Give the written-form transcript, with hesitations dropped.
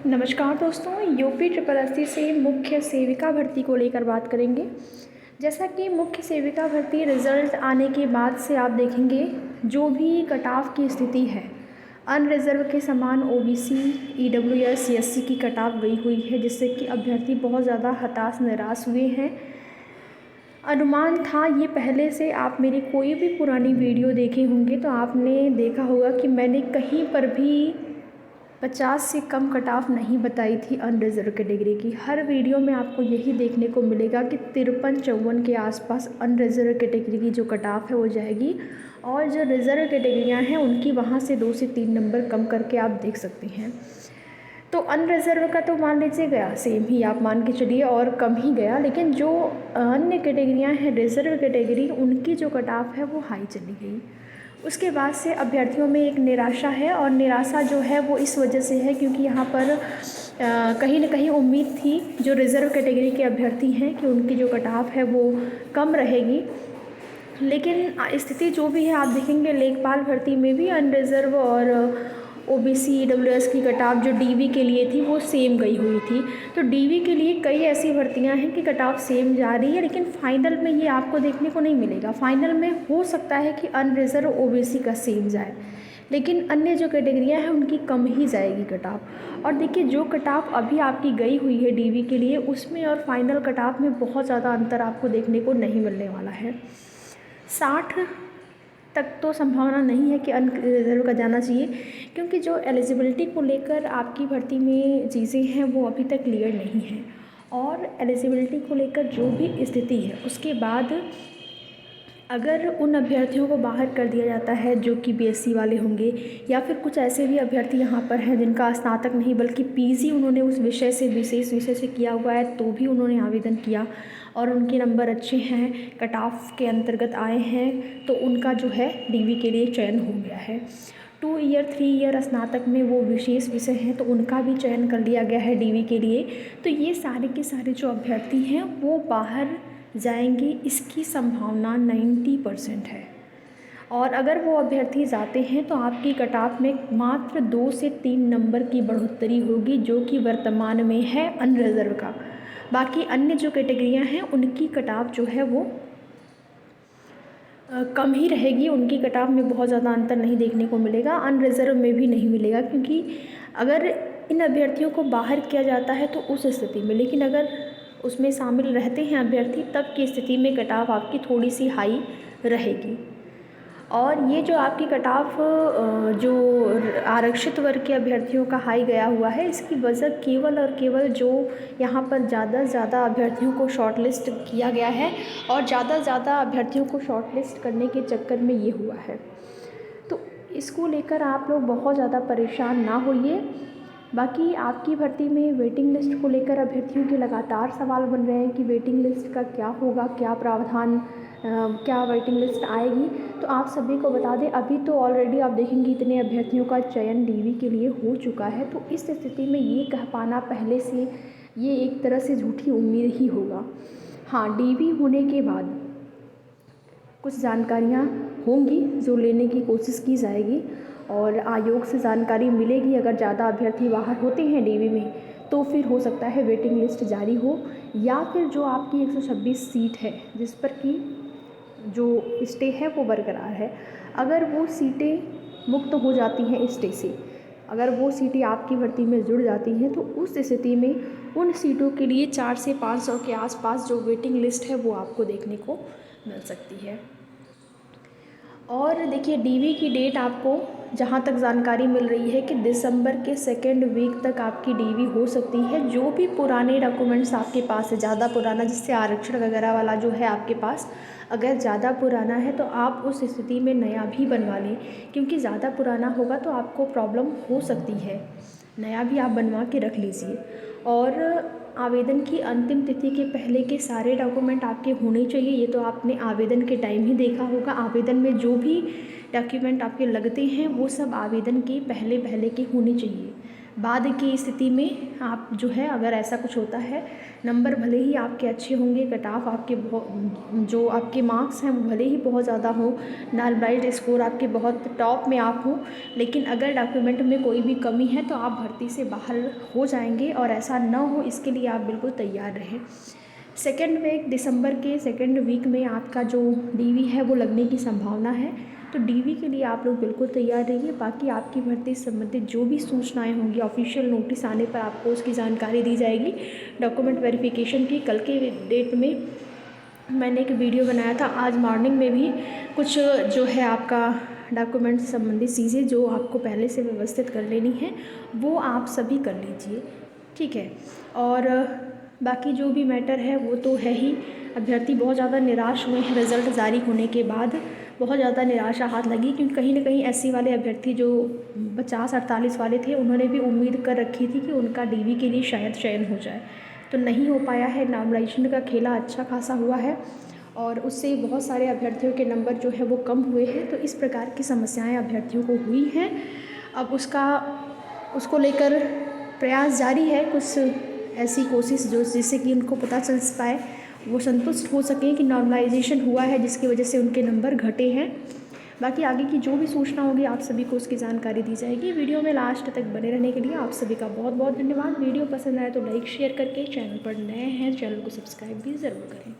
नमस्कार दोस्तों, UP triple SC से मुख्य सेविका भर्ती को लेकर बात करेंगे। जैसा कि मुख्य सेविका भर्ती रिज़ल्ट आने के बाद से आप देखेंगे जो भी कट-ऑफ की स्थिति है, अनरिज़र्व के समान ओबीसी, ईडब्ल्यूएस, एससी की कट-ऑफ गई हुई है, जिससे कि अभ्यर्थी बहुत ज़्यादा हताश निराश हुए हैं। अनुमान था ये पहले से, आप मेरी कोई भी पुरानी वीडियो देखे होंगे तो आपने देखा होगा कि मैंने कहीं पर भी 50 से कम कट-ऑफ नहीं बताई थी अनरिज़र्व कैटेगरी की। हर वीडियो में आपको यही देखने को मिलेगा कि 53-54 के आसपास अनरिज़र्व कैटेगरी की जो कट-ऑफ है वो जाएगी, और जो रिज़र्व कैटेगरियाँ हैं उनकी वहाँ से 2 से 3 नंबर कम करके आप देख सकते हैं। तो अनरिज़र्व का तो मान लीजिए गया सेम ही, आप मान के चलिए, और कम ही गया, लेकिन जो अन्य कैटेगरियाँ हैं रिज़र्व कैटेगरी, उनकी जो कट-ऑफ है वो हाई चली गई। उसके बाद से अभ्यर्थियों में एक निराशा है, और निराशा जो है वो इस वजह से है क्योंकि यहाँ पर कहीं न कहीं उम्मीद थी जो रिज़र्व कैटेगरी के अभ्यर्थी हैं कि उनकी जो कट-ऑफ है वो कम रहेगी। लेकिन स्थिति जो भी है, आप देखेंगे लेखपाल भर्ती में भी अनरिज़र्व और ओबीसी, ईडब्ल्यूएस की कट-ऑफ जो डीवी के लिए थी वो सेम गई हुई थी। तो डीवी के लिए कई ऐसी भर्तियां हैं कि कट-ऑफ सेम जा रही है, लेकिन फाइनल में ये आपको देखने को नहीं मिलेगा। फाइनल में हो सकता है कि अनरिज़र्व ओबीसी का सेम जाए, लेकिन अन्य जो कैटेगरियां हैं उनकी कम ही जाएगी कट-ऑफ। और देखिए, जो कट-ऑफ अभी आपकी गई हुई है डीवी के लिए, उसमें और फाइनल कट-ऑफ में बहुत ज़्यादा अंतर आपको देखने को नहीं मिलने वाला है। 60 तक तो संभावना नहीं है कि अनरिज़र्व का जाना चाहिए, क्योंकि जो एलिजिबिलिटी को लेकर आपकी भर्ती में चीज़ें हैं वो अभी तक क्लियर नहीं हैं, और एलिजिबिलिटी को लेकर जो भी स्थिति है उसके बाद अगर उन अभ्यर्थियों को बाहर कर दिया जाता है जो कि बीएससी वाले होंगे, या फिर कुछ ऐसे भी अभ्यर्थी यहाँ पर हैं जिनका स्नातक नहीं बल्कि पीजी उन्होंने उस विषय से, विशेष विषय से किया हुआ है, तो भी उन्होंने आवेदन किया और उनके नंबर अच्छे हैं, कट-ऑफ के अंतर्गत आए हैं, तो उनका जो है डीवी के लिए चयन हो गया है। 2 ईयर 3 ईयर स्नातक में वो विशेष विषय हैं तो उनका भी चयन कर लिया गया है डीवी के लिए। तो ये सारे के सारे जो अभ्यर्थी हैं वो बाहर जाएंगे, इसकी संभावना 90% है। और अगर वो अभ्यर्थी जाते हैं तो आपकी कट-ऑफ में मात्र 2 से 3 नंबर की बढ़ोतरी होगी, जो कि वर्तमान में है अनरिज़र्व का। बाकी अन्य जो कैटेगरियां हैं उनकी कट-ऑफ जो है वो कम ही रहेगी, उनकी कट-ऑफ में बहुत ज़्यादा अंतर नहीं देखने को मिलेगा, अनरिज़र्व में भी नहीं मिलेगा, क्योंकि अगर इन अभ्यर्थियों को बाहर किया जाता है तो उस स्थिति में, लेकिन अगर उसमें शामिल रहते हैं अभ्यर्थी तब की स्थिति में कट-ऑफ आपकी थोड़ी सी हाई रहेगी। और ये जो आपकी कट-ऑफ जो आरक्षित वर्ग के अभ्यर्थियों का हाई गया हुआ है, इसकी वजह केवल और केवल जो यहाँ पर ज़्यादा से ज़्यादा अभ्यर्थियों को शॉर्टलिस्ट किया गया है, और ज़्यादा से ज़्यादा अभ्यर्थियों को शॉर्टलिस्ट करने के चक्कर में ये हुआ है। तो इसको लेकर आप लोग बहुत ज़्यादा परेशान ना होइए। बाकी आपकी भर्ती में वेटिंग लिस्ट को लेकर अभ्यर्थियों के लगातार सवाल बन रहे हैं कि वेटिंग लिस्ट का क्या होगा, क्या प्रावधान, क्या वेटिंग लिस्ट आएगी। तो आप सभी को बता दें, अभी तो ऑलरेडी आप देखेंगे इतने अभ्यर्थियों का चयन डीवी के लिए हो चुका है, तो इस स्थिति में ये कह पाना पहले से ये एक तरह से झूठी उम्मीद ही होगा। हाँ, डीवी होने के बाद कुछ जानकारियाँ होंगी जो लेने की कोशिश की जाएगी, और आयोग से जानकारी मिलेगी। अगर ज़्यादा अभ्यर्थी बाहर होते हैं डीवी में तो फिर हो सकता है वेटिंग लिस्ट जारी हो, या फिर जो आपकी 126 सीट है जिस पर कि जो स्टे है वो बरकरार है, अगर वो सीटें मुक्त हो जाती हैं स्टे से, अगर वो सीटें आपकी भर्ती में जुड़ जाती हैं, तो उस स्थिति में उन सीटों के लिए 4 से 500 के आसपास जो वेटिंग लिस्ट है वो आपको देखने को मिल सकती है। और देखिए, डीवी की डेट आपको जहाँ तक जानकारी मिल रही है कि दिसंबर के 2nd वीक तक आपकी डीवी हो सकती है। जो भी पुराने डॉक्यूमेंट्स आपके पास है, ज़्यादा पुराना जिससे आरक्षण वगैरह वाला जो है आपके पास, अगर ज़्यादा पुराना है तो आप उस स्थिति में नया भी बनवा लें, क्योंकि ज़्यादा पुराना होगा तो आपको प्रॉब्लम हो सकती है। नया भी आप बनवा के रख लीजिए। और आवेदन की अंतिम तिथि के पहले के सारे डॉक्यूमेंट आपके होने चाहिए। ये तो आपने आवेदन के टाइम ही देखा होगा, आवेदन में जो भी डॉक्यूमेंट आपके लगते हैं वो सब आवेदन के पहले पहले के होने चाहिए। बाद की स्थिति में आप जो है अगर ऐसा कुछ होता है, नंबर भले ही आपके अच्छे होंगे, कट ऑफ आपके जो आपके मार्क्स हैं वो भले ही बहुत ज़्यादा हों, नाल ब्राइट स्कोर आपके बहुत टॉप में आप हों, लेकिन अगर डॉक्यूमेंट में कोई भी कमी है तो आप भर्ती से बाहर हो जाएंगे। और ऐसा ना हो इसके लिए आप बिल्कुल तैयार रहें। सेकेंड वीक दिसंबर के सेकेंड वीक में आपका जो डीवी है वो लगने की संभावना है, तो डीवी के लिए आप लोग बिल्कुल तैयार रहिए। बाकी आपकी भर्ती से संबंधित जो भी सूचनाएं होंगी ऑफिशियल नोटिस आने पर आपको उसकी जानकारी दी जाएगी। डॉक्यूमेंट वेरिफिकेशन की कल के डेट में मैंने एक वीडियो बनाया था, आज मॉर्निंग में भी कुछ जो है आपका डॉक्यूमेंट से संबंधित चीज़ें जो आपको पहले से व्यवस्थित कर लेनी है वो आप सभी कर लीजिए, ठीक है। और बाकी जो भी मैटर है वो तो है ही। अभ्यर्थी बहुत ज़्यादा निराश हुए हैं रिज़ल्ट जारी होने के बाद, बहुत ज़्यादा निराशा हाथ लगी, क्योंकि कहीं ना कहीं एससी वाले अभ्यर्थी जो 50-48 वाले थे उन्होंने भी उम्मीद कर रखी थी कि उनका डीवी के लिए शायद चयन हो जाए, तो नहीं हो पाया है। नॉमिनेशन का खेला अच्छा खासा हुआ है और उससे बहुत सारे अभ्यर्थियों के नंबर जो है वो कम हुए हैं, तो इस प्रकार की समस्याएं अभ्यर्थियों को हुई हैं। अब उसको लेकर प्रयास जारी है, कुछ ऐसी कोशिश जिससे कि उनको पता चल पाए, वो संतुष्ट हो सकें कि नॉर्मलाइजेशन हुआ है जिसकी वजह से उनके नंबर घटे हैं। बाकी आगे की जो भी सूचना होगी आप सभी को उसकी जानकारी दी जाएगी। वीडियो में लास्ट तक बने रहने के लिए आप सभी का बहुत बहुत धन्यवाद। वीडियो पसंद आए तो लाइक शेयर करके, चैनल पर नए हैं चैनल को सब्सक्राइब भी ज़रूर करें।